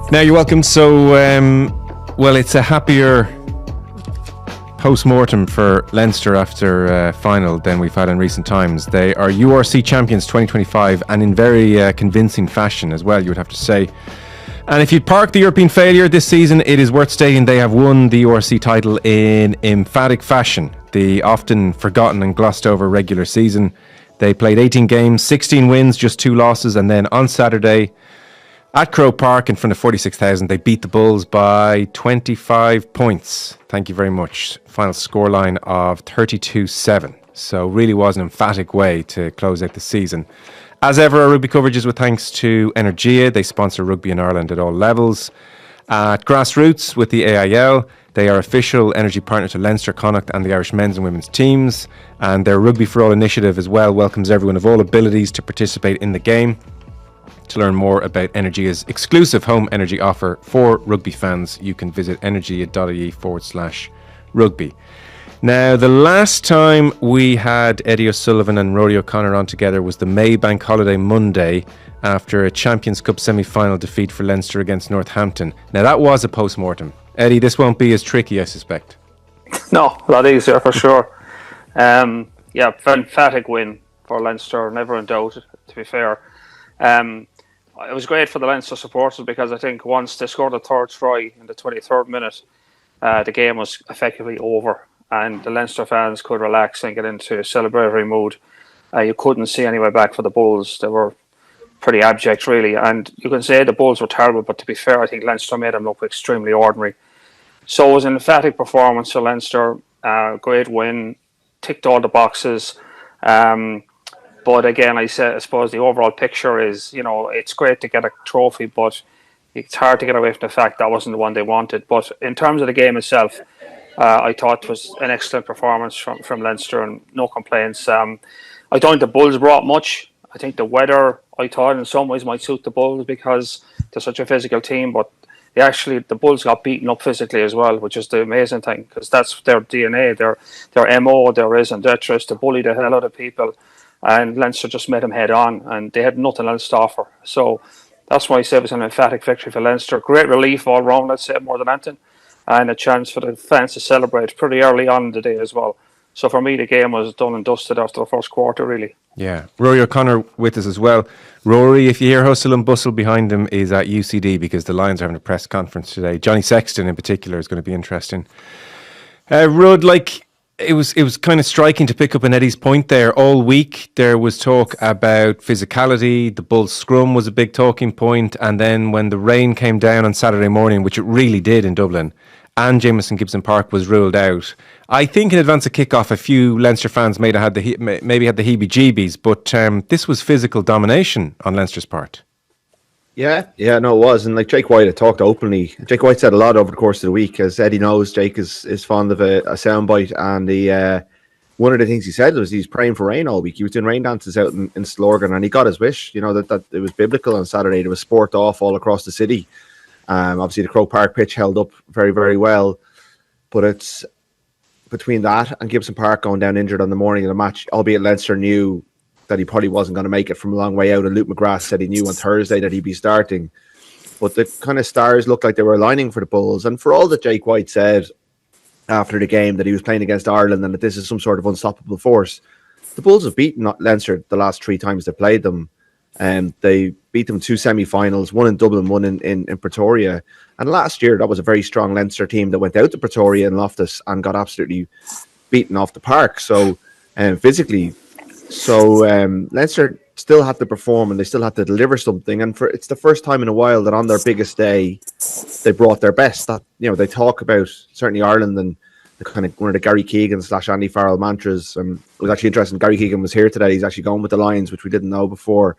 Now you're welcome. So, well, it's a happier post-mortem for Leinster after final than we've had in recent times. They are URC champions 2025, and in very convincing fashion as well, you would have to say. And if you'd park the European failure this season, it is worth stating they have won the URC title in emphatic fashion. The often forgotten and glossed over regular season. They played 18 games, 16 wins, just 2 losses, and then on Saturday at Croke Park in front of 46,000, they beat the Bulls by 25 points. Thank you very much. Final scoreline of 32-7. So really was an emphatic way to close out the season. As ever, our rugby coverage is with thanks to Energia. They sponsor rugby in Ireland at all levels. At Grassroots with the AIL, they are official energy partner to Leinster, Connacht and the Irish men's and women's teams. And their Rugby for All initiative as well welcomes everyone of all abilities to participate in the game. To learn more about Energia's exclusive home energy offer for rugby fans, you can visit energia.ie/rugby. Now, the last time we had Eddie O'Sullivan and Rory O'Connor on together was the May Bank Holiday Monday after a Champions Cup semi-final defeat for Leinster against Northampton. Now, that was a post-mortem. Eddie, this won't be as tricky, I suspect. No, a lot easier for sure. Yeah, emphatic win for Leinster, never in doubt, to be fair. It was great for the Leinster supporters because I think once they scored the third try in the 23rd minute, the game was effectively over and the Leinster fans could relax and get into a celebratory mood. You couldn't see any way back for the Bulls. They were pretty abject, really. And you can say the Bulls were terrible, but to be fair, I think Leinster made them look extremely ordinary. So it was an emphatic performance for Leinster. Great win, ticked all the boxes. But again, I suppose the overall picture is, it's great to get a trophy, but it's hard to get away from the fact that wasn't the one they wanted. But in terms of the game itself, I thought it was an excellent performance from Leinster and no complaints. I don't think the Bulls brought much. I think the weather, I thought in some ways might suit the Bulls because they're such a physical team, but the Bulls got beaten up physically as well, which is the amazing thing because that's their DNA, their MO, their raison d'etre is to bully the hell out of people. And Leinster just met them head on, and they had nothing else to offer. So that's why I say it was an emphatic victory for Leinster. Great relief all round, let's say, more than anything, and a chance for the fans to celebrate pretty early on in the day as well. So for me, the game was done and dusted after the first quarter, really. Yeah, Rory O'Connor with us as well. Rory, if you hear hustle and bustle behind him, is at UCD because the Lions are having a press conference today. Johnny Sexton in particular is going to be interesting. Rud, It was kind of striking to pick up on Eddie's point there. All week there was talk about physicality. The Bulls scrum was a big talking point. And then when the rain came down on Saturday morning, which it really did in Dublin, and Jameson Gibson Park was ruled out, I think in advance of kickoff, a few Leinster fans maybe had the heebie-jeebies. But this was physical domination on Leinster's part. Yeah, no, it was. And Jake White had talked openly. Jake White said a lot over the course of the week. As Eddie knows, Jake is fond of a soundbite. And one of the things he said was he's praying for rain all week. He was doing rain dances out in Slorgan and he got his wish. That it was biblical on Saturday. There was sport off all across the city. Obviously, the Croke Park pitch held up very, very well. But it's between that and Gibson Park going down injured on the morning of the match, albeit Leinster knew that he probably wasn't going to make it from a long way out. And Luke McGrath said he knew on Thursday that he'd be starting. But the kind of stars looked like they were aligning for the Bulls. And for all that Jake White said after the game that he was playing against Ireland and that this is some sort of unstoppable force, the Bulls have beaten Leinster the last 3 times they played them. And they beat them 2 semi-finals, one in Dublin, one in Pretoria. And last year, that was a very strong Leinster team that went out to Pretoria and Loftus and got absolutely beaten off the park. So physically... So Leinster still had to perform and they still had to deliver something. And it's the first time in a while that on their biggest day, they brought their best. That they talk about certainly Ireland and the kind of one of the Gary Keegan / Andy Farrell mantras. It was actually interesting. Gary Keegan was here today. He's actually going with the Lions, which we didn't know before.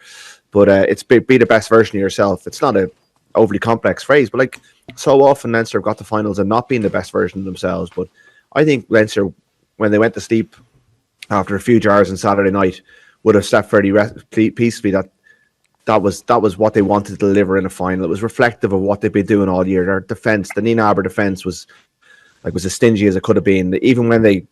But it's be the best version of yourself. It's not a overly complex phrase, but so often Leinster have got to finals and not being the best version of themselves. But I think Leinster, when they went to sleep after a few jars on Saturday night, would have slept fairly peacefully. That was what they wanted to deliver in a final. It was reflective of what they've been doing all year. Their defence, the Nienaber defence, was as stingy as it could have been. Even when I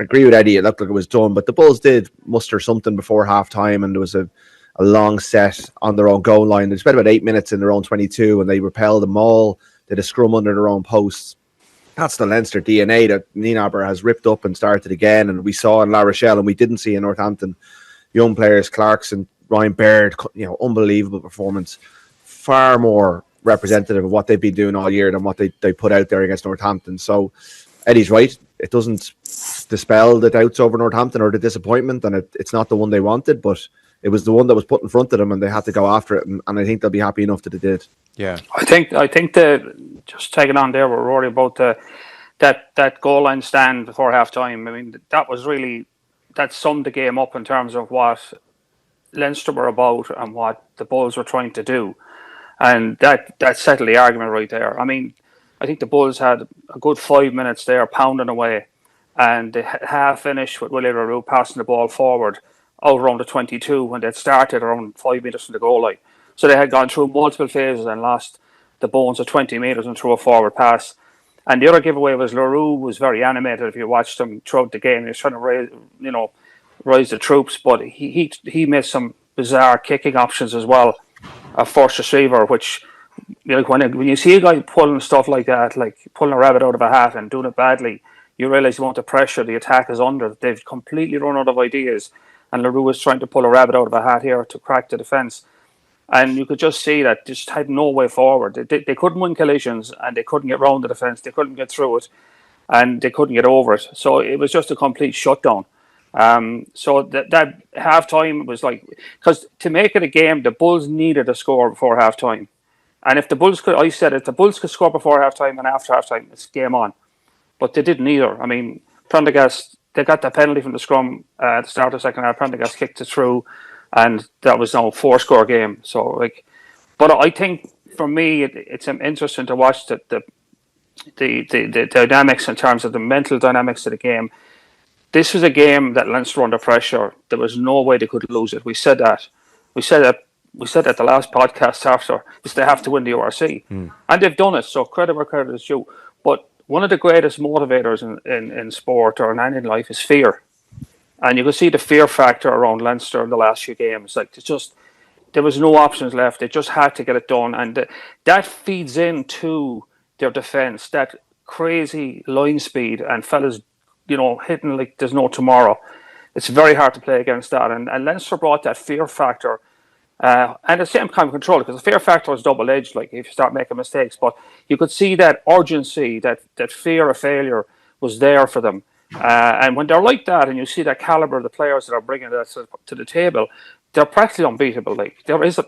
agree with Eddie, it looked like it was done, but the Bulls did muster something before half time, and there was a a long set on their own goal line. They spent about 8 minutes in their own 22 and they repelled them all, did a scrum under their own posts. That's the Leinster DNA that Nienaber has ripped up and started again. And we saw in La Rochelle, and we didn't see in Northampton, young players, Clarkson, Ryan Baird, unbelievable performance. Far more representative of what they've been doing all year than what they put out there against Northampton. So Eddie's right. It doesn't dispel the doubts over Northampton or the disappointment, and it's not the one they wanted, but it was the one that was put in front of them, and they had to go after it. And I think they'll be happy enough that they did. Yeah, I think that just taking on there, we're worried about that goal line stand before half time. I mean, that summed the game up in terms of what Leinster were about and what the Bulls were trying to do, and that settled the argument right there. I mean, I think the Bulls had a good 5 minutes there pounding away, and they half finished with Willie LaRue passing the ball forward out around the 22 when they'd started around 5 metres from the goal line. So they had gone through multiple phases and lost the bones of 20 metres and threw a forward pass. And the other giveaway was LaRue was very animated. If you watched him throughout the game, he was trying to raise the troops, but he made some bizarre kicking options as well. A first receiver, which when you see a guy pulling stuff like that, like pulling a rabbit out of a hat and doing it badly, you realise the amount of pressure the attack is under. They've completely run out of ideas, and LaRue was trying to pull a rabbit out of a hat here to crack the defence. And you could just see that just had no way forward. They couldn't win collisions, and they couldn't get round the defence. They couldn't get through it, and they couldn't get over it. So it was just a complete shutdown. So that half time was like, because to make it a game, the Bulls needed a score before half time. And if the Bulls could score before half time and after half time, it's game on. But they didn't either. I mean, Prendergast, they got the penalty from the scrum at the start of the second half. Prendergast kicked it through, and that was now a 4-score game. So but I think for me, it's interesting to watch the dynamics in terms of the mental dynamics of the game. This was a game that Leinster were under pressure. There was no way they could lose it. We said that the last podcast after, is they have to win the URC. And they've done it, so credit where credit is due. But one of the greatest motivators in sport or in any life is fear. And you can see the fear factor around Leinster in the last few games. Like, there was no options left. They just had to get it done. And that feeds into their defence, that crazy line speed and fellas hitting like there's no tomorrow. It's very hard to play against that. And Leinster brought that fear factor and at the same time control, because the fear factor is double-edged, like if you start making mistakes. But you could see that urgency, that fear of failure was there for them. And when they're like that, and you see that caliber of the players that are bringing that to the table, they're practically unbeatable. Like, there is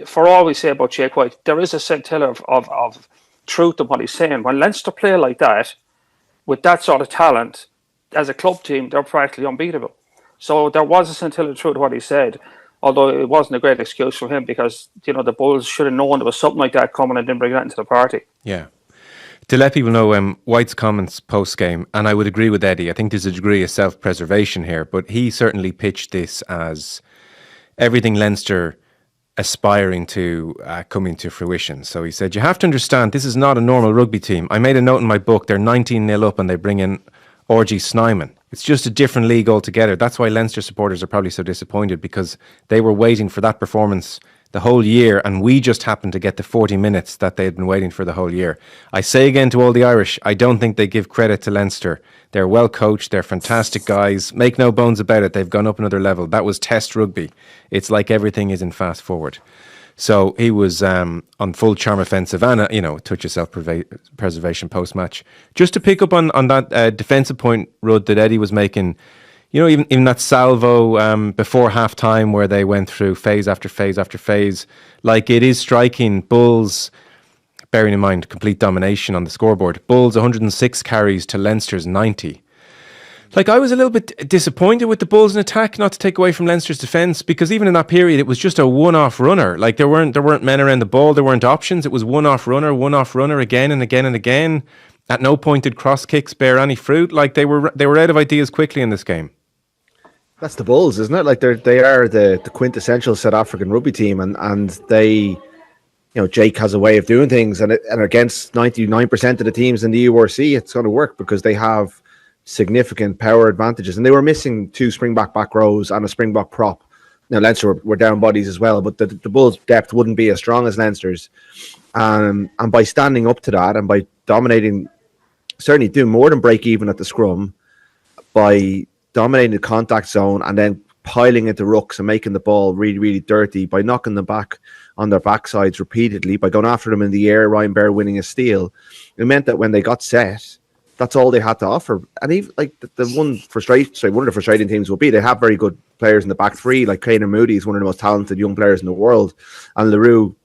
for all we say about Jake White, there is a scintilla of truth in what he's saying. When Leinster play like that, with that sort of talent, as a club team, they're practically unbeatable. So there was a scintilla of truth to what he said, although it wasn't a great excuse for him, because the Bulls should have known there was something like that coming and didn't bring that into the party. Yeah. To let people know White's comments post-game, and I would agree with Eddie, I think there's a degree of self-preservation here, but he certainly pitched this as everything Leinster aspiring to coming to fruition. So he said, you have to understand, this is not a normal rugby team. I made a note in my book, they're 19-0 up and they bring in RG Snyman. It's just a different league altogether. That's why Leinster supporters are probably so disappointed, because they were waiting for that performance the whole year, and we just happened to get the 40 minutes that they had been waiting for the whole year. I say again to all the Irish, I don't think they give credit to Leinster. They're well coached, they're fantastic guys. Make no bones about it, they've gone up another level. That was test rugby. It's like everything is in fast forward. So he was on full charm offensive and a touch of self-preservation post-match. Just to pick up on that defensive point, Rudd, that Eddie was making, even that salvo before half-time where they went through phase after phase after phase, like, it is striking. Bulls, bearing in mind complete domination on the scoreboard, Bulls 106 carries to Leinster's 90. Like, I was a little bit disappointed with the Bulls in attack, not to take away from Leinster's defence, because even in that period, it was just a one-off runner. Like, there weren't men around the ball, there weren't options. It was one-off runner again and again and again. At no point did cross kicks bear any fruit. Like, they were out of ideas quickly in this game. That's the Bulls, isn't it? Like, they are the quintessential South African rugby team, and they, Jake has a way of doing things, and against 99% of the teams in the URC, it's going to work because they have significant power advantages, and they were missing 2 Springbok back rows and a Springbok prop Now Leinster were down bodies as well, but the Bulls' depth wouldn't be as strong as Leinster's. And by standing up to that and by dominating, certainly doing more than break even at the scrum, by dominating the contact zone and then piling into rucks and making the ball really, really dirty, by knocking them back on their backsides repeatedly, by going after them in the air, Ryan Baird winning a steal, it meant that when they got set, that's all they had to offer. And even like one of the frustrating things will be they have very good players in the back three, like Kanan Moody is one of the most talented young players in the world, and Leroux.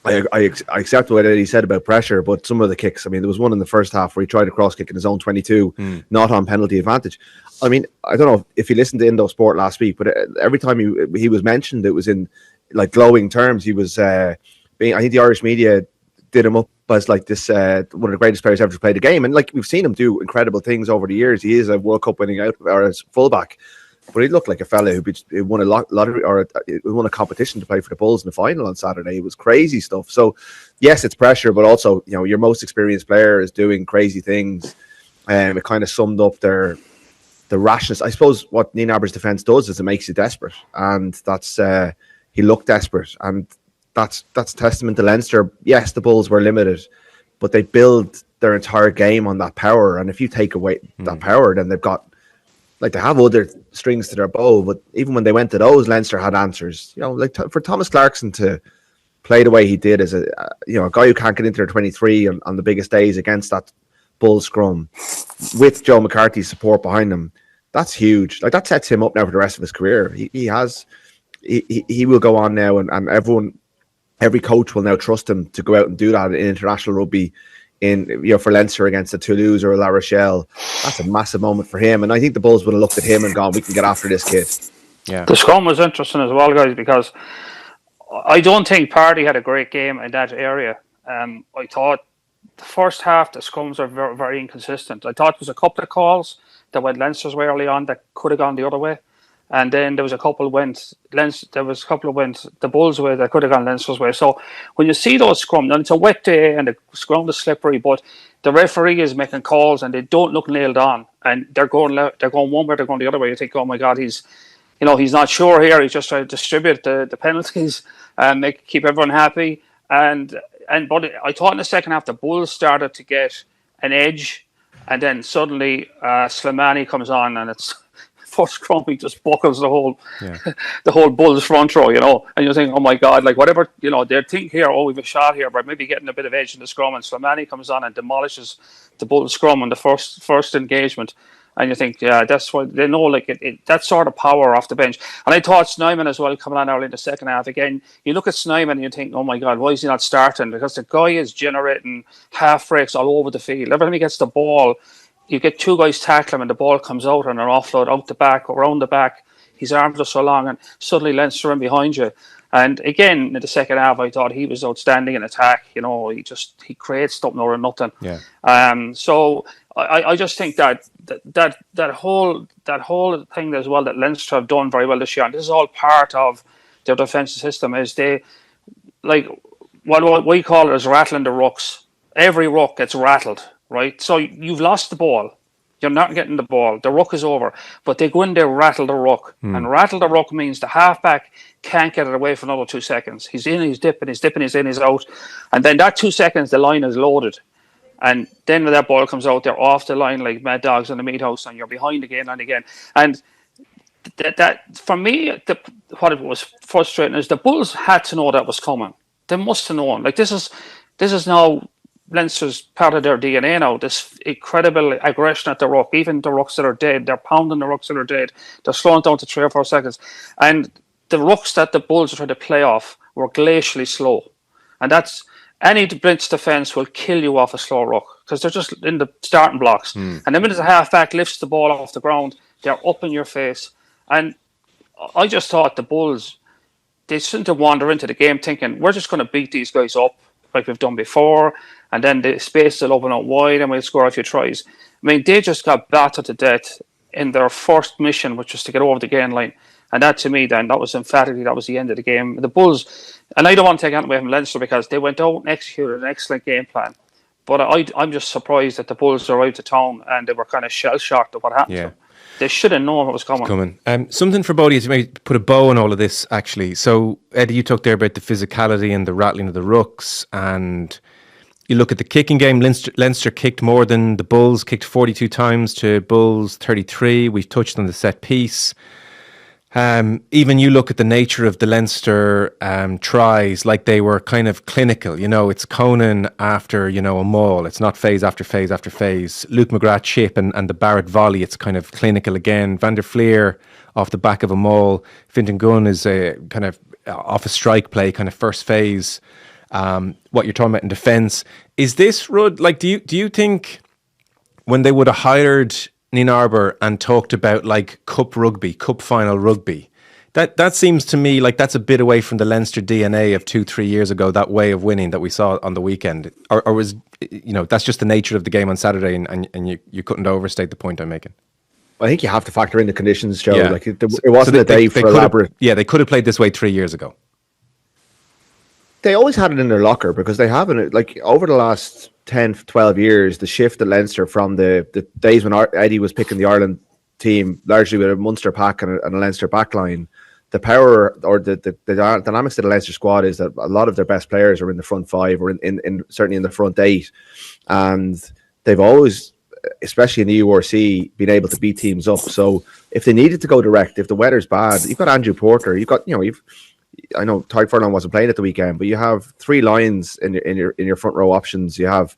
I accept what he said about pressure, but some of the kicks, I mean, there was one in the first half where he tried a cross kick in his own 22, not on penalty advantage. I mean, I don't know if you listened to Indo Sport last week, but every time he was mentioned, it was in like glowing terms. He was I think the Irish media did him up as like this one of the greatest players ever to play the game, and like we've seen him do incredible things over the years. He is a World Cup winning fullback. But he looked like a fella who won a lottery or won a competition to play for the Bulls in the final on Saturday. It was crazy stuff. So, yes, it's pressure, but also, you know, your most experienced player is doing crazy things. It kind of summed up the rashness. I suppose what Nienaber's defence does is it makes you desperate, and that's he looked desperate, and that's testament to Leinster. Yes, the Bulls were limited, but they build their entire game on that power, and if you take away that power, then they've got. Like, they have other strings to their bow, but even when they went to those, Leinster had answers. You know, like for Thomas Clarkson to play the way he did as a guy who can't get into their 23 on the biggest days against that Bull scrum with Joe McCarthy's support behind him, that's huge. Like, that sets him up now for the rest of his career. He will go on now, and every coach will now trust him to go out and do that in international rugby. For Leinster against a Toulouse or a La Rochelle, that's a massive moment for him. And I think the Bulls would have looked at him and gone, we can get after this kid. Yeah. The scrum was interesting as well, guys, because I don't think Party had a great game in that area. I thought the first half, the scrums are very, very inconsistent. I thought there was a couple of calls that went Leinster's way early on that could have gone the other way. And then there was a couple went the Bulls' way that could have gone Leinster's way. So when you see those scrum, and it's a wet day and the scrum is slippery, but the referee is making calls and they don't look nailed on, and they're going one way, they're going the other way. You think, oh my God, he's not sure here. He's just trying to distribute the penalties and keep everyone happy. But I thought in the second half the Bulls started to get an edge, and then suddenly Slimani comes on, and it's. First scrum, he just buckles the whole Bulls front row, and you think, oh my God, like whatever, they think here, oh, we've a shot here, but maybe getting a bit of edge in the scrum, and Slimani comes on and demolishes the Bulls scrum in the first engagement, and you think, yeah, that's why they know, like that sort of power off the bench. And I thought Snyman as well coming on early in the second half. Again, you look at Snyman and you think, oh my God, why is he not starting? Because the guy is generating half breaks all over the field. Every time he gets the ball, you get two guys tackle him and the ball comes out on an offload out the back, around the back. His arms are so long, and suddenly Leinster in behind you. And again, in the second half, I thought he was outstanding in attack. He creates something or nothing. Yeah. So I just think that whole thing as well that Leinster have done very well this year, and this is all part of their defensive system, is they, like, what we call it is rattling the rucks. Every ruck gets rattled. Right, so you've lost the ball. You're not getting the ball. The ruck is over. But they go in there, rattle the ruck. And rattle the ruck means the halfback can't get it away for another 2 seconds. He's in, he's dipping, he's in, he's out. And then that 2 seconds, the line is loaded. And then when that ball comes out, they're off the line like mad dogs in the meat house, and you're behind again and again. And that for me, what it was frustrating is the Bulls had to know that was coming. They must have known. Like, this is now Leinster's part of their DNA now, this incredible aggression at the ruck, even the rucks that are dead, they're pounding the rucks that are dead, they're slowing down to 3 or 4 seconds. And the rucks that the Bulls are trying to play off were glacially slow. And that's, any blitz defence will kill you off a slow ruck, because they're just in the starting blocks. And the minute the halfback lifts the ball off the ground, they're up in your face. And I just thought the Bulls, they shouldn't have wandered into the game thinking, we're just going to beat these guys up like we've done before, and then the space will open up wide and we'll score a few tries. I mean, they just got battered to death in their first mission, which was to get over the gain line. And that, to me, then, that was the end of the game. The Bulls, and I don't want to take anything away from Leinster, because they went out and executed an excellent game plan. But I'm just surprised that the Bulls are out of town and they were kind of shell-shocked at what happened to them. They should have known what was coming. Something for Bodie is maybe put a bow on all of this, actually. So, Eddie, you talked there about the physicality and the rattling of the rucks, and you look at the kicking game. Leinster kicked more than the Bulls, kicked 42 times to Bulls 33. We've touched on the set piece. Even you look at the nature of the Leinster tries, like they were kind of clinical. It's Conan after, a maul. It's not phase after phase after phase. Luke McGrath chip and the Baird volley, it's kind of clinical again. Van der Fleer off the back of a maul. Fintan Gunn is a kind of off a strike play, kind of first phase. What you're talking about in defence. Is this, Rud, like, do you think when they would have hired Nienaber and talked about like cup final rugby, that seems to me like that's a bit away from the Leinster DNA of 2-3 years ago, that way of winning that we saw on the weekend, or was that's just the nature of the game on Saturday, and you couldn't overstate the point I'm making. I think you have to factor in the conditions, Joe. Yeah. Like it wasn't a day for elaborate. They could have played this way 3 years ago. They always had it in their locker because they haven't, like, over the last 10, 12 years, the shift at Leinster from the days when Eddie was picking the Ireland team, largely with a Munster pack and a Leinster backline, the power or the dynamics of the Leinster squad is that a lot of their best players are in the front five or in certainly in the front eight. And they've always, especially in the URC, been able to beat teams up. So if they needed to go direct, if the weather's bad, you've got Andrew Porter, I know Tyke Furlong wasn't playing at the weekend, but you have three lines in your front row options. You have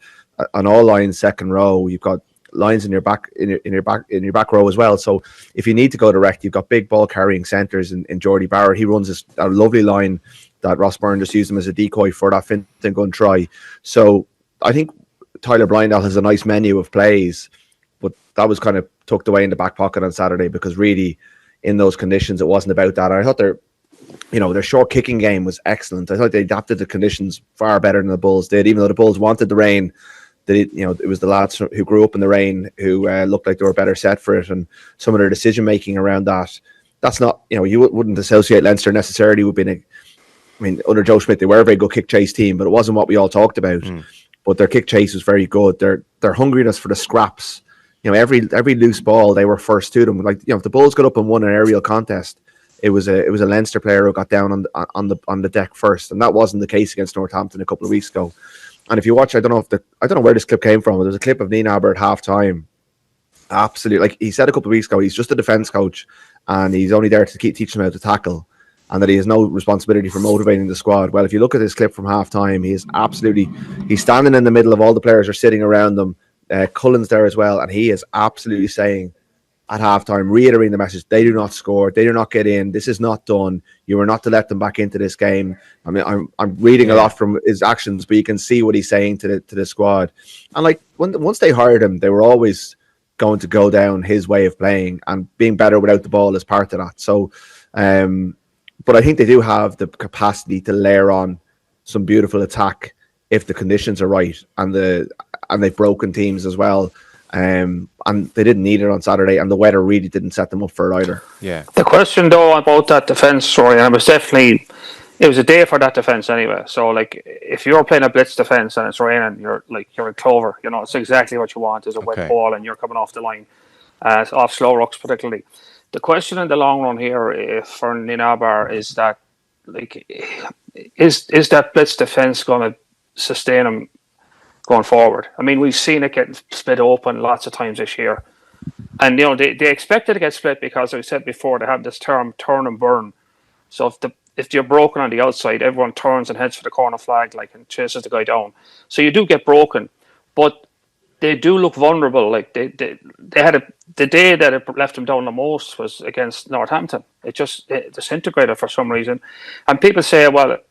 an all line second row. You've got lines in your back row as well. So if you need to go direct, you've got big ball carrying centres in Jordy Barrett. He runs a lovely line that Ross Byrne just used him as a decoy for that Fintan Gunn try. So I think Tyler Blindall has a nice menu of plays, but that was kind of tucked away in the back pocket on Saturday because really in those conditions it wasn't about that. And I thought their short kicking game was excellent. I thought they adapted the conditions far better than the Bulls did, even though the Bulls wanted the rain. It was the lads who grew up in the rain who looked like they were better set for it, and some of their decision making around that. That's not, you wouldn't associate Leinster necessarily with being under Joe Schmidt they were a very good kick chase team, but it wasn't what we all talked about. But their kick chase was very good. Their hungriness for the scraps, every loose ball they were first to them. Like, if the Bulls got up and won an aerial contest, it was a Leinster player who got down on the deck first, and that wasn't the case against Northampton a couple of weeks ago. And if you watch, I don't know where this clip came from, but there's a clip of Nienaber at halftime. Absolutely, like he said a couple of weeks ago, he's just a defence coach, and he's only there to keep teaching them how to tackle, and that he has no responsibility for motivating the squad. Well, if you look at this clip from halftime, he's standing in the middle of all the players are sitting around them. Cullen's there as well, and he is absolutely saying at halftime, reiterating the message: they do not score, they do not get in, this is not done. You are not to let them back into this game. I mean, I'm reading a lot from his actions, but you can see what he's saying to the squad. And like once they hired him, they were always going to go down his way of playing, and being better without the ball is part of that. So, but I think they do have the capacity to layer on some beautiful attack if the conditions are right, and they've broken teams as well. And they didn't need it on Saturday, and the weather really didn't set them up for it either. Yeah. The question though about that defence story, and it was a day for that defence anyway. So like, if you're playing a blitz defence and it's raining, you're in clover. It's exactly what you want is a wet ball, and you're coming off the line, off slow rucks particularly. The question in the long run here for Nienaber is that, like, is that blitz defence going to sustain him going forward? I mean, we've seen it get split open lots of times this year, and they expect it to get split because, as I said before, they have this term turn and burn. So if you're broken on the outside, everyone turns and heads for the corner flag, and chases the guy down. So you do get broken, but they do look vulnerable. Like they had the day that it left them down the most was against Northampton. It disintegrated for some reason, and people say, well, it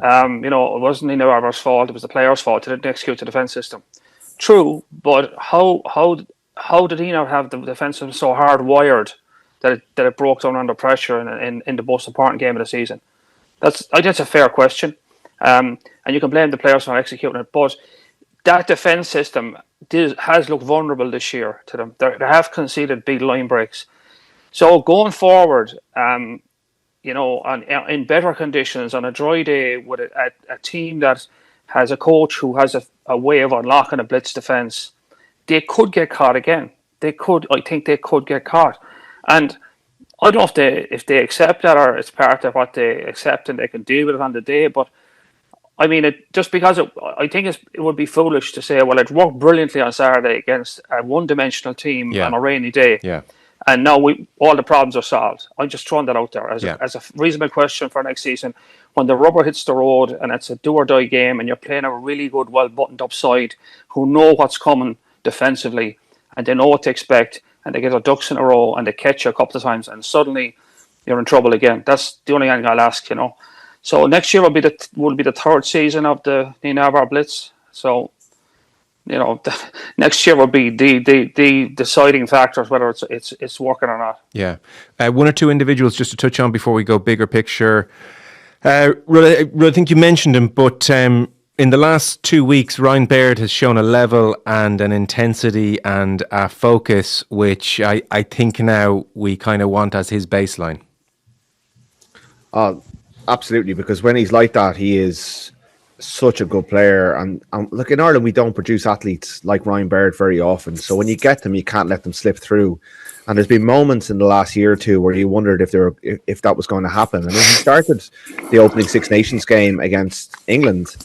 wasn't Nienaber's fault. It was the players' fault. They didn't execute the defence system. True, but how did he not have the defence system so hardwired that it broke down under pressure in the most important game of the season? I think that's a fair question, and you can blame the players for not executing it. But that defence system has looked vulnerable this year to them. They have conceded big line breaks. So going forward, in better conditions on a dry day with a team that has a coach who has a way of unlocking a blitz defence, they could get caught again. I think they could get caught. And I don't know if they accept that or it's part of what they accept and they can deal with it on the day. But I mean, I think it would be foolish to say, well, it worked brilliantly on Saturday against a one-dimensional team on a rainy day. Yeah. And now all the problems are solved. I'm just throwing that out there as a reasonable question for next season. When the rubber hits the road and it's a do or die game and you're playing a really good, well buttoned up side who know what's coming defensively and they know what to expect and they get their ducks in a row and they catch you a couple of times and suddenly you're in trouble again. That's the only thing I'll ask, So next year will be the third season of the Nienaber Blitz. So next year will be the deciding factors whether it's working or not. Yeah, one or two individuals just to touch on before we go bigger picture. I think you mentioned him, but in the last 2 weeks, Ryan Baird has shown a level and an intensity and a focus which I think now we kind of want as his baseline. Absolutely, because when he's like that, he is such a good player. And look, in Ireland, we don't produce athletes like Ryan Baird very often. So when you get them, you can't let them slip through. And there's been moments in the last year or two where you wondered if that was going to happen. And he started the opening Six Nations game against England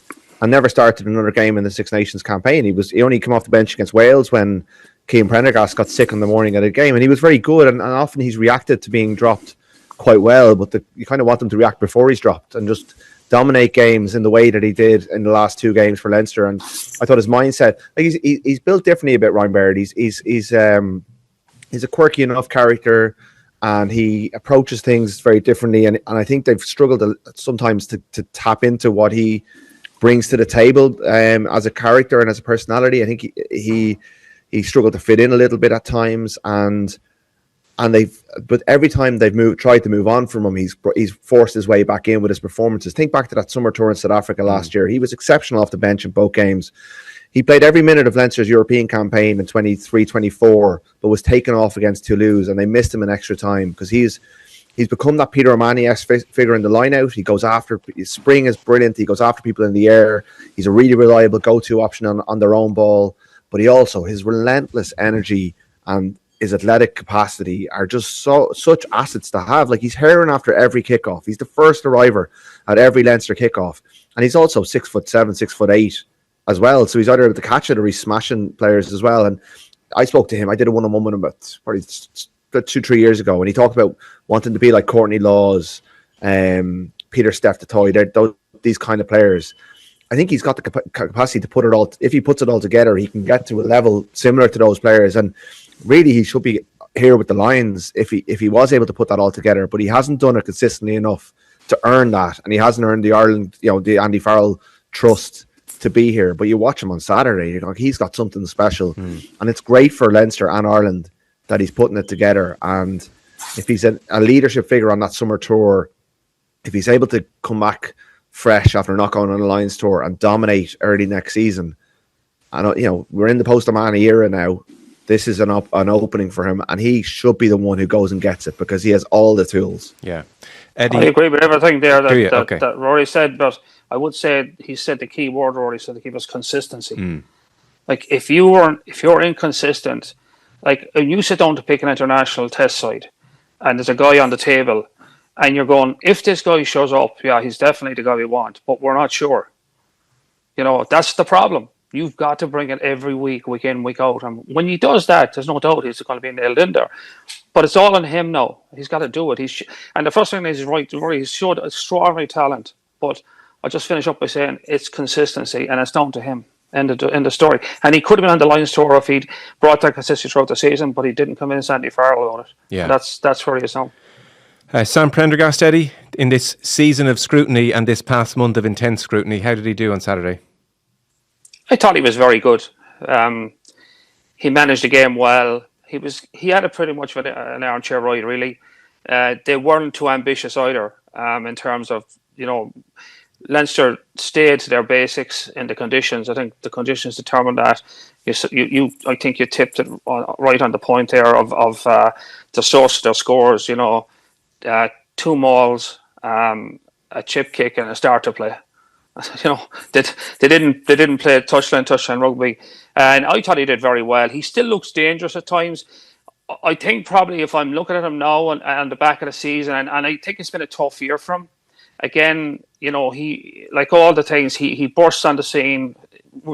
and never started another game in the Six Nations campaign. He only came off the bench against Wales when Prendergast got sick in the morning of the game. And he was very good. And often he's reacted to being dropped quite well, but you kind of want him to react before he's dropped and just dominate games in the way that he did in the last two games for Leinster. And I thought his mindset, like he's built differently a bit, Ryan Baird. He's a quirky enough character and he approaches things very differently. And I think they've struggled sometimes to tap into what he brings to the table as a character and as a personality. I think he struggled to fit in a little bit at times, but every time they've tried to move on from him, he's forced his way back in with his performances. Think back to that summer tour in South Africa last year. He was exceptional off the bench in both games. He played every minute of Leinster's European campaign in 23-24, but was taken off against Toulouse, and they missed him in extra time because he's become that Peter O'Mahony-esque figure in the line-out. He goes after, his spring is brilliant. He goes after people in the air. He's a really reliable go-to option on their own ball, but his relentless energy and his athletic capacity are just such assets to have. Like, he's herring after every kickoff. He's the first arriver at every Leinster kickoff, and he's also 6'7", 6'8" as well. So he's either able to catch it or he's smashing players as well. And I spoke to him. I did a one-on-one with him about probably 2-3 years ago, and he talked about wanting to be like Courtney Laws, Peter Steph Toy, these kind of players. I think he's got the capacity to put it all. If he puts it all together, he can get to a level similar to those players. And really, he should be here with the Lions if he was able to put that all together. But he hasn't done it consistently enough to earn that, and he hasn't earned the Ireland, the Andy Farrell trust to be here. But you watch him on Saturday, he's got something special, and it's great for Leinster and Ireland that he's putting it together. And if he's a leadership figure on that summer tour, if he's able to come back fresh after not going on a Lions tour and dominate early next season, and we're in the post-O'Mahony era now. This is an opening for him, and he should be the one who goes and gets it because he has all the tools. Yeah, Eddie, I agree with everything there that Rory said, but I would say he said the key word. Rory said to keep us consistency. Like if you're inconsistent, like when you sit down to pick an international test side, and there's a guy on the table, and you're going, if this guy shows up, yeah, he's definitely the guy we want, but we're not sure. That's the problem. You've got to bring it every week in, week out. And when he does that, there's no doubt he's going to be nailed in there. But it's all on him now. He's got to do it. And the first thing is, he's showed extraordinary talent. But I'll just finish up by saying it's consistency, and it's down to him. End of story. And he could have been on the Lions tour if he'd brought that consistency throughout the season, but he didn't come in as Andy Farrell on it. Yeah. That's where he is now. Sam Prendergast, Eddie, in this season of scrutiny and this past month of intense scrutiny, how did he do on Saturday? I thought he was very good. He managed the game well. He had a pretty much of an armchair ride, really. They weren't too ambitious either in terms of, Leinster stayed to their basics in the conditions. I think the conditions determined that. I think you tipped it right on the point there of the source of their scores. 2 mauls, a chip kick, and a starter play. You know, they didn't play touchline rugby, and I thought he did very well. He still looks dangerous at times. I think probably if I'm looking at him now and the back of the season, and I think it's been a tough year for him. Again, you know, he, like all the things, he bursts on the scene,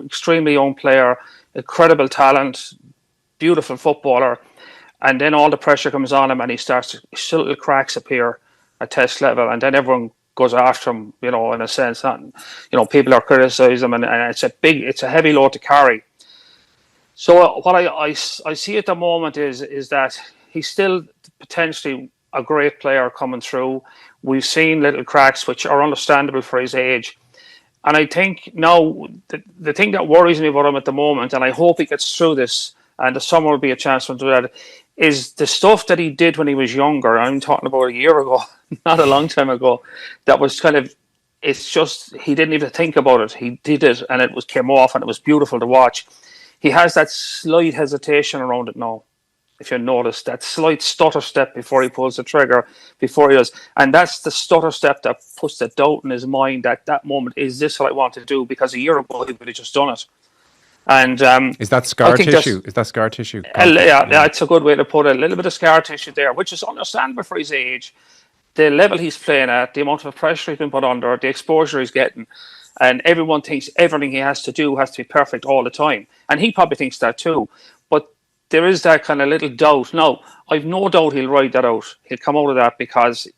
extremely young player, incredible talent, beautiful footballer, and then all the pressure comes on him, and he starts little cracks appear at test level, and then everyone goes after him, you know, in a sense. And, you know, people are criticising him, and it's a heavy load to carry. So what I see at the moment is that he's still potentially a great player coming through. We've seen little cracks which are understandable for his age. And I think now the thing that worries me about him at the moment, and I hope he gets through this, and the summer will be a chance for him to do that, is the stuff that he did when he was younger. I'm talking about a year ago, not a long time ago. That was kind of, it's just, he didn't even think about it. He did it, and it came off, and it was beautiful to watch. He has that slight hesitation around it now. If you notice, that slight stutter step before he pulls the trigger, before he does. And that's the stutter step that puts the doubt in his mind at that moment, is this what I want to do? Because a year ago, he would have just done it. And is that scar tissue? Is that scar tissue? Yeah, it's a good way to put it. A little bit of scar tissue there, which is understandable for his age, the level he's playing at, the amount of pressure he's been put under, the exposure he's getting. And everyone thinks everything he has to do has to be perfect all the time. And he probably thinks that too. But there is that kind of little doubt. Now, I've no doubt he'll ride that out. He'll come out of that because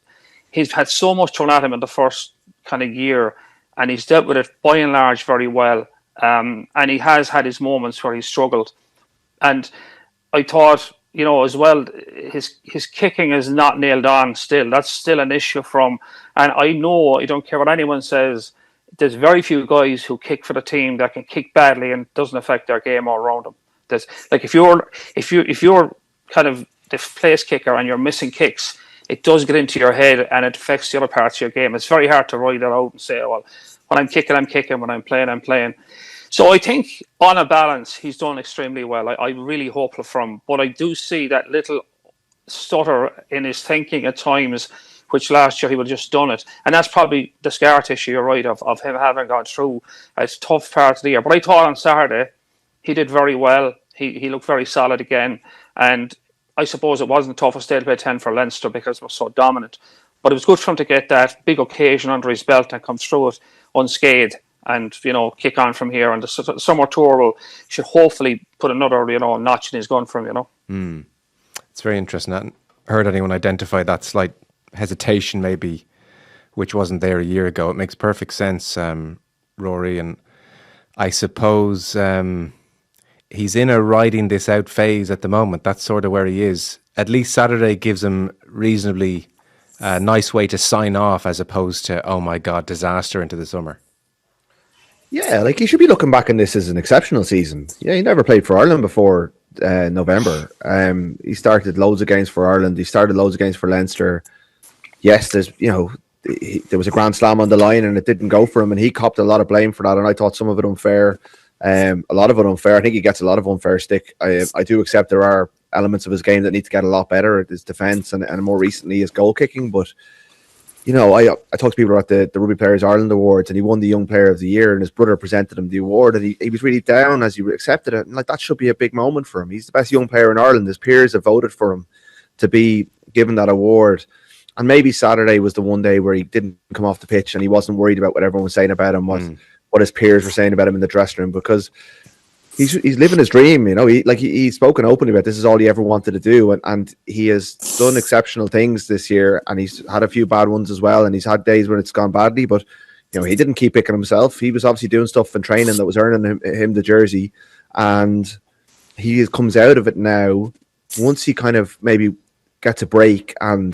he's had so much thrown at him in the first kind of year, and he's dealt with it by and large very well. And he has had his moments where he's struggled. And I thought, you know, as well, his kicking is not nailed on still. That's still an issue from, and I know, I don't care what anyone says, there's very few guys who kick for the team that can kick badly and it doesn't affect their game all around them. There's, like, if you're kind of the place kicker and you're missing kicks, it does get into your head and it affects the other parts of your game. It's very hard to ride that out and say, oh, well, when I'm kicking, I'm kicking. When I'm playing, I'm playing. So I think on a balance, he's done extremely well. I'm really hopeful for him. But I do see that little stutter in his thinking at times, which last year he would have just done it. And that's probably the scar tissue, you're right, of him having gone through a tough part of the year. But I thought on Saturday, he did very well. He looked very solid again. And I suppose it wasn't the toughest day to play 10 for Leinster because it was so dominant. But it was good for him to get that big occasion under his belt and come through it unscathed and, you know, kick on from here. And the summer tour should hopefully put another, you know, notch in his gun for him, you know. It's very interesting. I hadn't heard anyone identify that slight hesitation maybe, which wasn't there a year ago. It makes perfect sense, Rory. And I suppose he's in a riding this out phase at the moment. That's sort of where he is. At least Saturday gives him reasonably nice way to sign off as opposed to, oh my God, disaster into the summer. Yeah, like he should be looking back on this as an exceptional season. Yeah, he never played for Ireland before November. He started loads of games for Ireland. He started loads of games for Leinster. Yes, there was a Grand Slam on the line and it didn't go for him, and he copped a lot of blame for that. And I thought some of it unfair, a lot of it unfair. I think he gets a lot of unfair stick. I do accept there are elements of his game that need to get a lot better at his defence and more recently his goal kicking. But you know, I talked to people about the Rugby Players Ireland Awards, and he won the Young Player of the Year, and his brother presented him the award, and he was really down as he accepted it. And like, that should be a big moment for him. He's the best young player in Ireland. His peers have voted for him to be given that award. And maybe Saturday was the one day where he didn't come off the pitch and he wasn't worried about what everyone was saying about him, what his peers were saying about him in the dressing room, because he's living his dream. You know, he's spoken openly about this is all he ever wanted to do, and he has done exceptional things this year, and he's had a few bad ones as well, and he's had days when it's gone badly, but you know, he didn't keep picking himself. He was obviously doing stuff in training that was earning him the jersey, and he comes out of it now. Once he kind of maybe gets a break from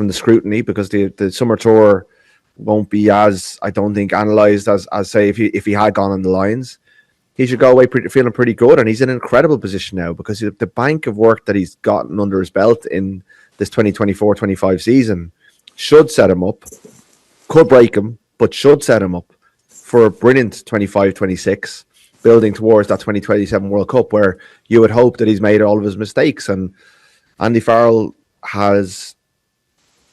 the scrutiny, because the summer tour won't be as, I don't think, analysed as say if he had gone on the lines. He should go away feeling pretty good, and he's in an incredible position now because the bank of work that he's gotten under his belt in this 2024-25 season should set him up, could break him, but should set him up for a brilliant 25-26, building towards that 2027 World Cup, where you would hope that he's made all of his mistakes. And Andy Farrell has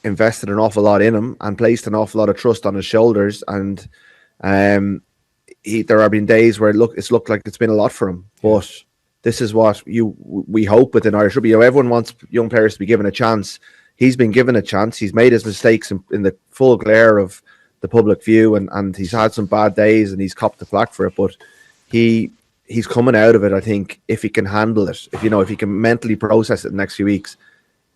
invested an awful lot in him and placed an awful lot of trust on his shoulders, and There have been days where it's looked like it's been a lot for him, but this is what we hope within Irish rugby. Everyone wants young players to be given a chance. He's been given a chance. He's made his mistakes in the full glare of the public view, and he's had some bad days, and he's copped the flak for it. But he's coming out of it, I think, if he can handle it. If he can mentally process it in the next few weeks,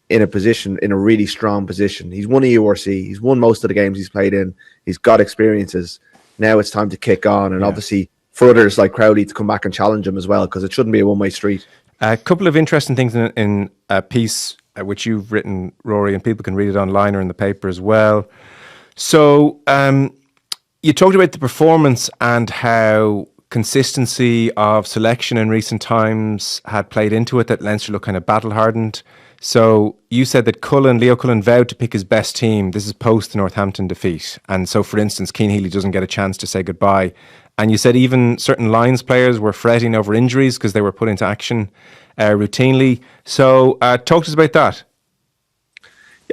in a really strong position. He's won a URC. He's won most of the games he's played in. He's got experiences. Now it's time to kick on, and obviously for others like Crowley to come back and challenge him as well, because it shouldn't be a one-way street. A couple of interesting things in a piece which you've written, Rory, and people can read it online or in the paper as well. So you talked about the performance and how consistency of selection in recent times had played into it, that Leinster looked kind of battle-hardened. So you said that Leo Cullen vowed to pick his best team. This is post the Northampton defeat. And so, for instance, Cian Healy doesn't get a chance to say goodbye. And you said even certain Lions players were fretting over injuries because they were put into action routinely. So talk to us about that.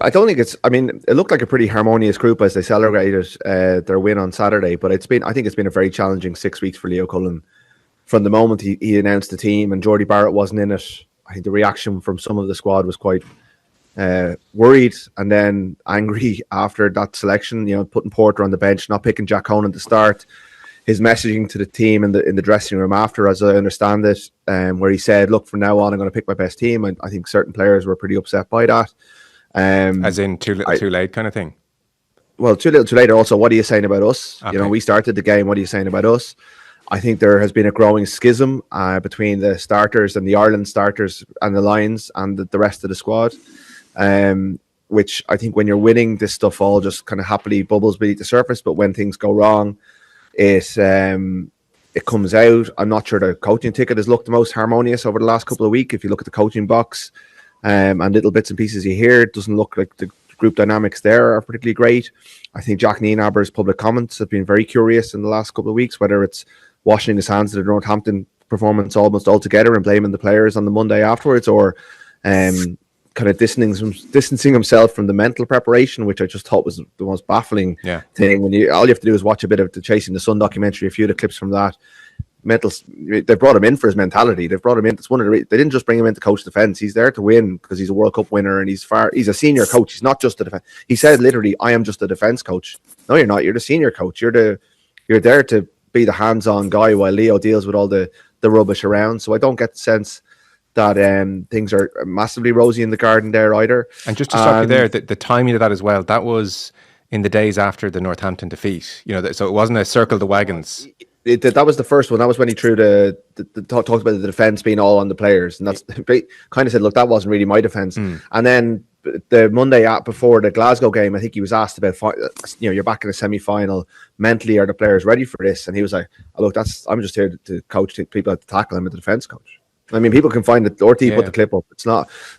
I don't think it looked like a pretty harmonious group as they celebrated their win on Saturday. But I think it's been a very challenging 6 weeks for Leo Cullen. From the moment he announced the team and Jordy Barrett wasn't in it, I think the reaction from some of the squad was quite worried and then angry after that selection. Putting Porter on the bench, not picking Jack Conan to start. His messaging to the team in the dressing room after, as I understand it, where he said, "Look, from now on, I'm going to pick my best team." I think certain players were pretty upset by that. As in too little, too late kind of thing. Well, too little, too late. Also, what are you saying about us? Okay. We started the game. What are you saying about us? I think there has been a growing schism between the starters and the Ireland starters and the Lions and the rest of the squad, which I think when you're winning, this stuff all just kind of happily bubbles beneath the surface. But when things go wrong, it comes out. I'm not sure the coaching ticket has looked the most harmonious over the last couple of weeks. If you look at the coaching box and little bits and pieces you hear, it doesn't look like the group dynamics there are particularly great. I think Jack Nienaber's public comments have been very curious in the last couple of weeks, whether it's washing his hands of the Northampton performance almost altogether and blaming the players on the Monday afterwards, or kind of distancing himself from the mental preparation, which I just thought was the most baffling thing. When all you have to do is watch a bit of the Chasing the Sun documentary, a few of the clips from that. They brought him in for his mentality. They've brought him in. It's one of they didn't just bring him in to coach defence. He's there to win because he's a World Cup winner and he's a senior coach. He's not just a defence. He said literally, "I am just a defence coach." No, you're not. You're the senior coach. You're there to be the hands-on guy while Leo deals with all the rubbish around. So I don't get the sense that things are massively rosy in the garden there either. And just to stop you there, the timing of that as well, that was in the days after the Northampton defeat. So it wasn't a circle the wagons. That was the first one. That was when he threw talked about the defence being all on the players, and that's kind of said, "Look, that wasn't really my defence." And then the Monday before the Glasgow game, I think he was asked about, you're back in a semi-final. Mentally, are the players ready for this? And he was like, "Oh, look, I'm just here to coach people at the tackle. I'm a defence coach." I mean, people can find it. RT put the clip up.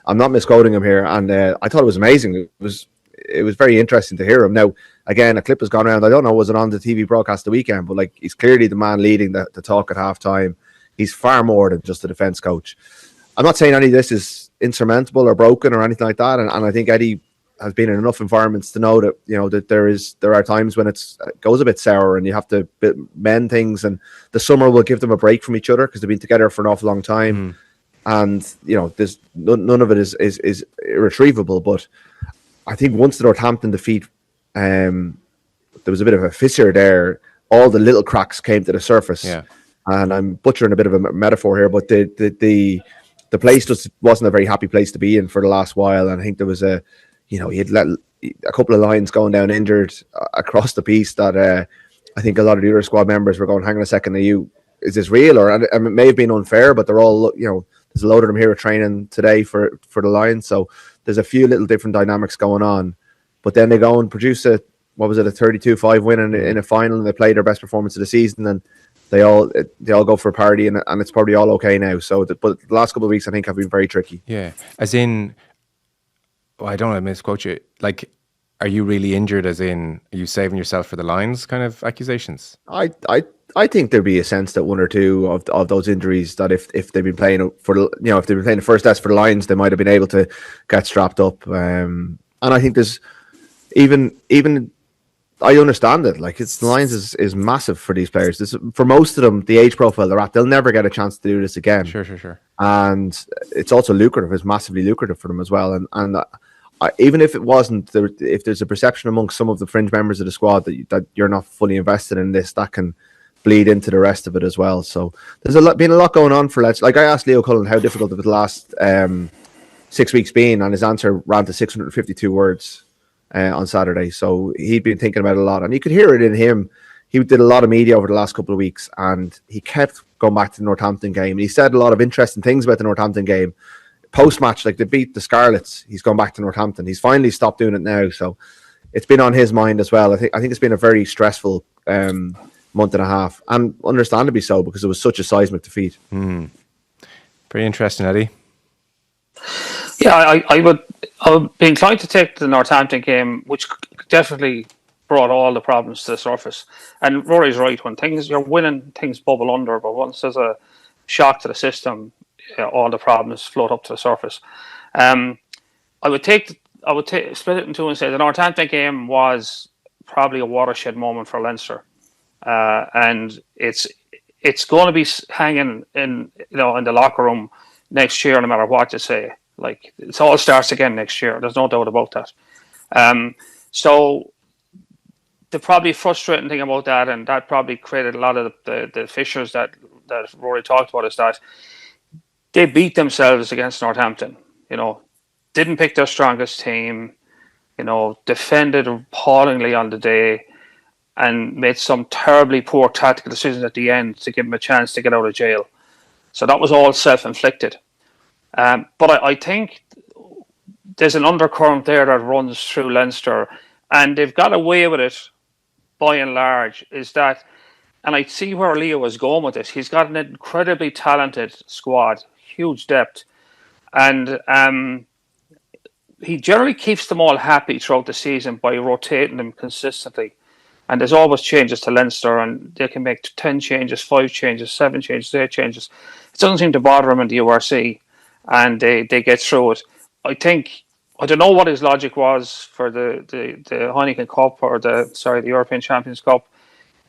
I'm not misquoting him here, and I thought it was amazing. It was very interesting to hear him. Now, again, a clip has gone around. I don't know, was it on the TV broadcast the weekend? But he's clearly the man leading the talk at halftime. He's far more than just a defence coach. I'm not saying any of this is insurmountable or broken or anything like that. And I think Eddie has been in enough environments to know that that there are times when it goes a bit sour and you have to mend things. And the summer will give them a break from each other because they've been together for an awful long time. And there's none of it is irretrievable. But I think once the Northampton defeat, there was a bit of a fissure there. All the little cracks came to the surface. Yeah. And I'm butchering a bit of a metaphor here, but the place just wasn't a very happy place to be in for the last while. And I think there was he had let a couple of Lions going down injured across the piece that I think a lot of the other squad members were going, "Hang on a second, is this real?" Or and it may have been unfair, but they're all, there's a load of them here training today for the Lions. So there's a few little different dynamics going on. But then they go and produce a 32-5 win in a final, and they play their best performance of the season, and they all go for a party, and it's probably all okay now. So, but the last couple of weeks, I think, have been very tricky. Yeah, as in, I don't want to misquote you. Are you really injured? As in, are you saving yourself for the Lions? Kind of accusations. I think there'd be a sense that one or two of those injuries, that if they've been playing if they've been playing the first test for the Lions, they might have been able to get strapped up. And I think there's even I understand it. Like, the Lions is massive for these players. For most of them, the age profile they're at, they'll never get a chance to do this again. Sure. And it's also lucrative. It's massively lucrative for them as well. And even if it wasn't, if there's a perception amongst some of the fringe members of the squad that you're not fully invested in this, that can bleed into the rest of it as well. So there's been a lot going on for Leinster. Like, I asked Leo Cullen how difficult the last 6 weeks been, and his answer ran to 652 words on Saturday. So he'd been thinking about it a lot, and you could hear it in him. He did a lot of media over the last couple of weeks, and he kept going back to the Northampton game. He said a lot of interesting things about the Northampton game. Post-match, like, they beat the Scarlets, he's gone back to Northampton. He's finally stopped doing it now, so it's been on his mind as well. I think it's been a very stressful month and a half, and understandably so, because it was such a seismic defeat. Pretty interesting, Eddie. Yeah, I would be inclined to take the Northampton game, which definitely brought all the problems to the surface. And Rory's right, when you're winning, things bubble under, but once there's a shock to the system, all the problems float up to the surface. I would split it in two and say the Northampton game was probably a watershed moment for Leinster, and it's going to be hanging in the locker room next year, no matter what you say. Like, it all starts again next year. There's no doubt about that. So the probably frustrating thing about that, and that probably created a lot of the fissures that Rory talked about, is that they beat themselves against Northampton. Didn't pick their strongest team. Defended appallingly on the day, and made some terribly poor tactical decisions at the end to give them a chance to get out of jail. So that was all self-inflicted. But I think there's an undercurrent there that runs through Leinster, and they've got away with it by and large, is that, and I see where Leo is going with this, he's got an incredibly talented squad, huge depth, and he generally keeps them all happy throughout the season by rotating them consistently. And there's always changes to Leinster, and they can make 10 changes, 5 changes, 7 changes, 8 changes. It doesn't seem to bother them in the URC, and they get through it. I don't know what his logic was for the Heineken Cup, or the European Champions Cup,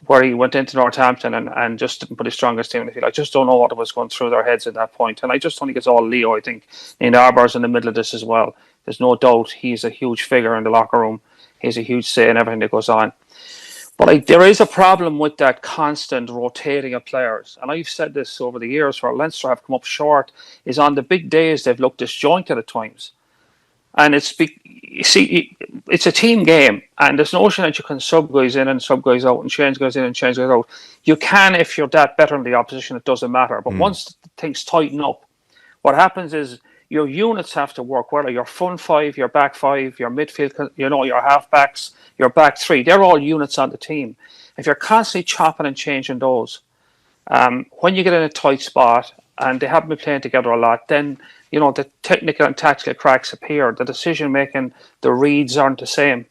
where he went into Northampton and just didn't put his strongest team in the field. I just don't know what was going through their heads at that point. And I just don't think it's all Leo. I think Nienaber's in the middle of this as well. There's no doubt he's a huge figure in the locker room. He's a huge say in everything that goes on. But there is a problem with that constant rotating of players. And I've said this over the years, where Leinster have come up short is on the big days they've looked disjointed at times. And it's a team game, and there's no notion that you can sub guys in and sub guys out and change guys in and change guys out. You can if you're that better than the opposition, it doesn't matter. But once things tighten up, what happens is your units have to work, whether your front five, your back five, your midfield, your half backs, your back three. They're all units on the team. If you're constantly chopping and changing those, when you get in a tight spot and they haven't been playing together a lot, then the technical and tactical cracks appear. The decision making, the reads aren't the same.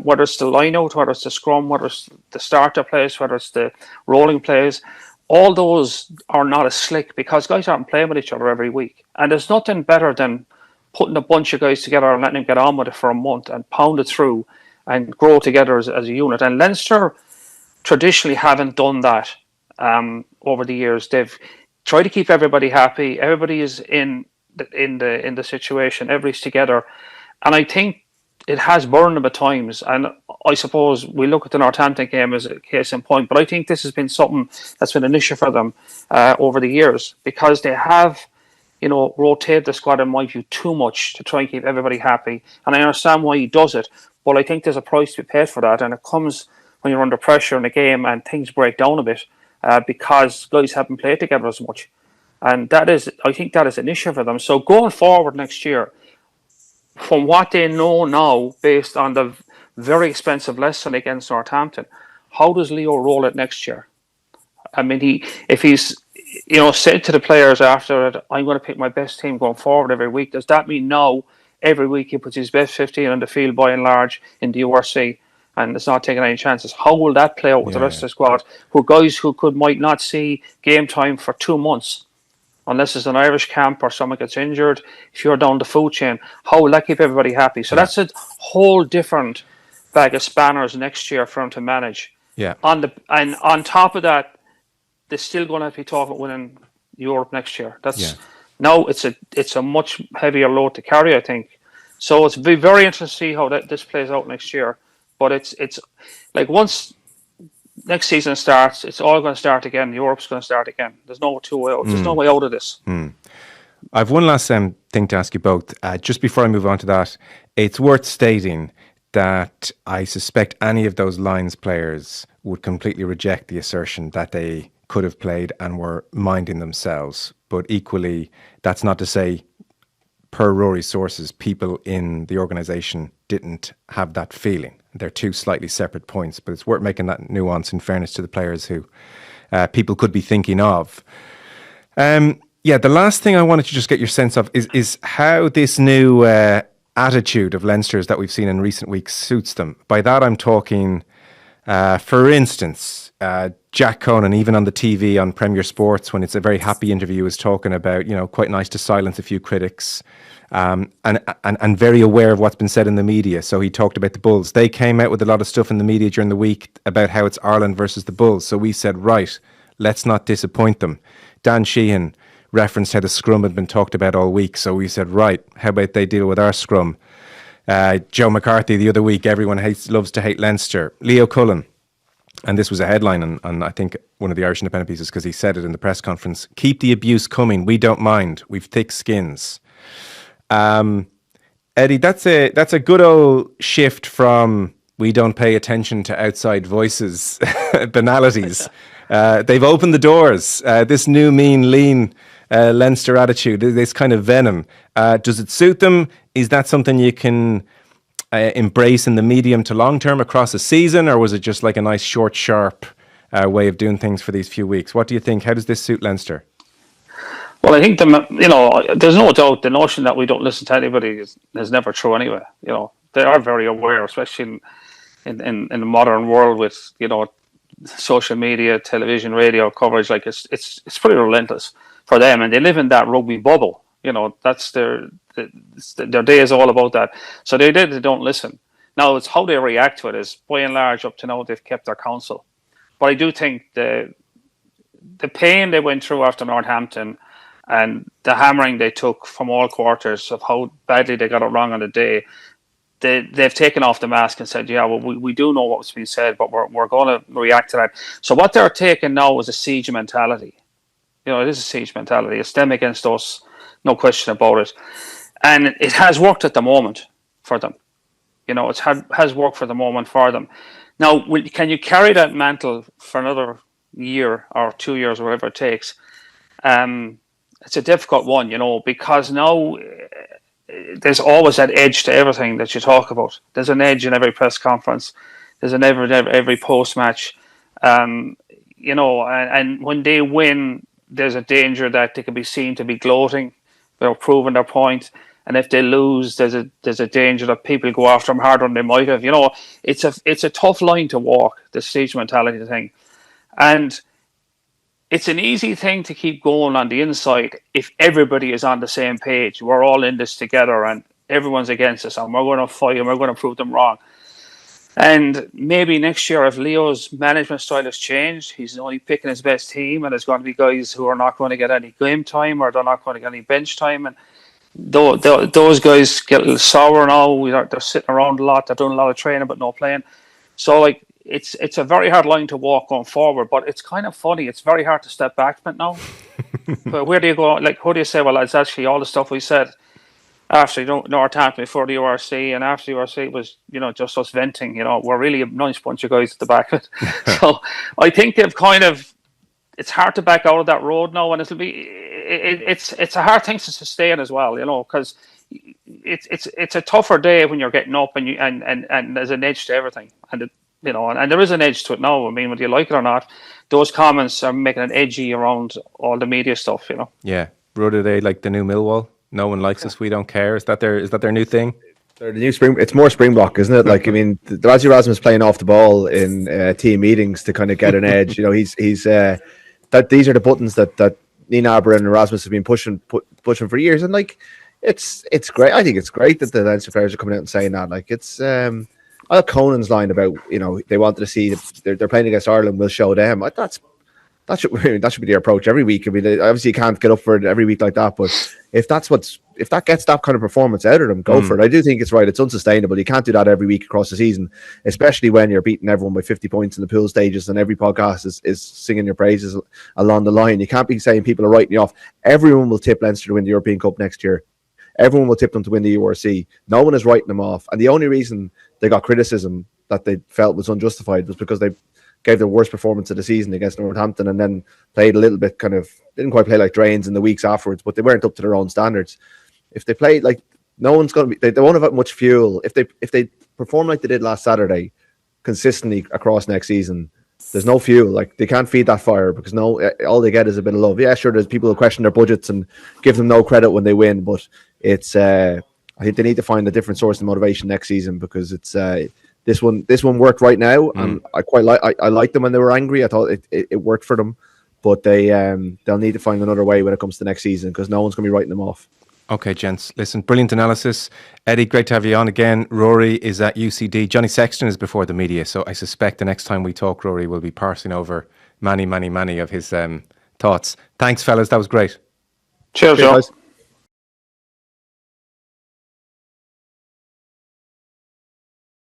Whether it's the line out, whether it's the scrum, whether it's the starter plays, whether it's the rolling plays, all those are not as slick because guys aren't playing with each other every week. And there's nothing better than putting a bunch of guys together and letting them get on with it for a month and pound it through and grow together as a unit. And Leinster traditionally haven't done that over the years. They've tried to keep everybody happy. Everybody is in the situation. Everybody's together. And I think it has burned them at times. And I suppose we look at the Northampton game as a case in point. But I think this has been something that's been an issue for them over the years, because they have rotate the squad, in my view, too much to try and keep everybody happy. And I understand why he does it, but I think there's a price to be paid for that. And it comes when you're under pressure in a game and things break down a bit because guys haven't played together as much. And I think that is an issue for them. So going forward next year, from what they know now, based on the very expensive lesson against Northampton, how does Leo roll it next year? I mean, if he's said to the players after it, I'm going to pick my best team going forward every week, does that mean now every week he puts his best 15 on the field by and large in the URC and is not taking any chances? How will that play out with the rest of the squad, who guys who might not see game time for 2 months unless it's an Irish camp or someone gets injured? If you're down the food chain, how will that keep everybody happy? So that's a whole different bag of spanners next year for him to manage. Yeah. And on top of that, they're still going to be talking about winning Europe next year. Now it's a much heavier load to carry, I think. So it's be very interesting to see how this plays out next year. But it's like once next season starts, it's all going to start again. Europe's going to start again. There's no two way out. There's no way out of this. I've one last thing to ask you both. Just before I move on to that, it's worth stating that I suspect any of those Lions players would completely reject the assertion that they could have played and were minding themselves. But equally, that's not to say, per Rory's sources, people in the organisation didn't have that feeling. They're two slightly separate points, but it's worth making that nuance in fairness to the players who people could be thinking of. The last thing I wanted to just get your sense of is how this new attitude of Leinster's that we've seen in recent weeks suits them. By that I'm talking, for instance, Jack Conan, even on the TV on Premier Sports, when it's a very happy interview, is talking about, quite nice to silence a few critics, and very aware of what's been said in the media. So he talked about the Bulls. They came out with a lot of stuff in the media during the week about how it's Ireland versus the Bulls. So we said, right, let's not disappoint them. Dan Sheehan referenced how the scrum had been talked about all week. So we said, right, how about they deal with our scrum? Joe McCarthy the other week, everyone loves to hate Leinster. Leo Cullen, and this was a headline on I think one of the Irish Independent pieces, because he said it in the press conference, keep the abuse coming, we don't mind, we've thick skins. Eddie, that's a good old shift from we don't pay attention to outside voices, banalities. They've opened the doors, this new mean, lean Leinster attitude, this kind of venom. Does it suit them? Is that something you can embrace in the medium to long term across a season, or was it just like a nice short, sharp way of doing things for these few weeks? What do you think? How does this suit Leinster? Well, I think there's no doubt the notion that we don't listen to anybody is never true anyway. They are very aware, especially in the modern world with social media, television, radio coverage. Like it's pretty relentless for them, and they live in that rugby bubble. That's their day is all about that. So they don't listen. Now it's how they react to it is, by and large, up to now they've kept their counsel. But I do think the pain they went through after Northampton and the hammering they took from all quarters of how badly they got it wrong on the day, they've taken off the mask and said, yeah, well, we do know what's been said, but we're going to react to that. So what they're taking now is a siege mentality. It is a siege mentality. It's them against us, no question about it. And it has worked at the moment for them. It has worked for the moment for them. Now, can you carry that mantle for another year or 2 years, or whatever it takes? It's a difficult one, because now there's always that edge to everything that you talk about. There's an edge in every press conference. There's an every post-match. And when they win, there's a danger that they can be seen to be gloating. They're proving their point. And if they lose, there's a danger that people go after them harder than they might have. It's a tough line to walk, the siege mentality thing. And it's an easy thing to keep going on the inside if everybody is on the same page. We're all in this together and everyone's against us and we're going to fight and we're going to prove them wrong. And maybe next year, if Leo's management style has changed, he's only picking his best team and there's going to be guys who are not going to get any game time or they're not going to get any bench time. And those guys get a little sour now. They're sitting around a lot. They're doing a lot of training but no playing. So it's a very hard line to walk going forward, but it's kind of funny. It's very hard to step back from it now. But where do you go? How do you say, well, it's actually all the stuff we said after Northampton before the URC, and after the URC it was just us venting. We're really a nice bunch of guys at the back of it. So I think they've it's hard to back out of that road now, and it's a hard thing to sustain as well. Because it's a tougher day when you're getting up and there's an edge to everything, and and there is an edge to it now. I mean, whether you like it or not, those comments are making it edgy around all the media stuff. Yeah, Rhoda, they like the new Millwall. No one likes us. We don't care. Is that their new thing? They're the new spring. It's more Springbok, isn't it? Like, I mean, Razi Erasmus playing off the ball in team meetings to kind of get an edge. He's that these are the buttons that Nienaber and Erasmus have been pushing for years, and like it's great. I think it's great that the Leinster players are coming out and saying that. Like, it's I like Conan's line about, they wanted to see they're playing against Ireland, we'll show them. That should be the approach every week. I mean, obviously you can't get up for it every week like that, but if that gets that kind of performance out of them, go for it. I do think it's right. It's unsustainable. You can't do that every week across the season, especially when you're beating everyone by 50 points in the pool stages and every podcast is singing your praises along the line. You can't be saying people are writing you off. Everyone will tip Leinster to win the European Cup next year. Everyone will tip them to win the URC. No one is writing them off. And the only reason they got criticism that they felt was unjustified was because they gave their worst performance of the season against Northampton and then played a little bit didn't quite play like drains in the weeks afterwards, but they weren't up to their own standards. If they played like, no one's going to be, they won't have much fuel. If they perform like they did last Saturday consistently across next season, there's no fuel. Like, they can't feed that fire because all they get is a bit of love. Yeah, sure, there's people who question their budgets and give them no credit when they win, but it's I think they need to find a different source of motivation next season because it's this one worked right now, and I liked them when they were angry. I thought it worked for them, but they'll need to find another way when it comes to next season because no one's going to be writing them off. Okay, gents. Listen, brilliant analysis. Eddie, great to have you on again. Rory is at UCD. Johnny Sexton is before the media, so I suspect the next time we talk, Rory will be parsing over many of his thoughts. Thanks, fellas. That was great. Cheers, John.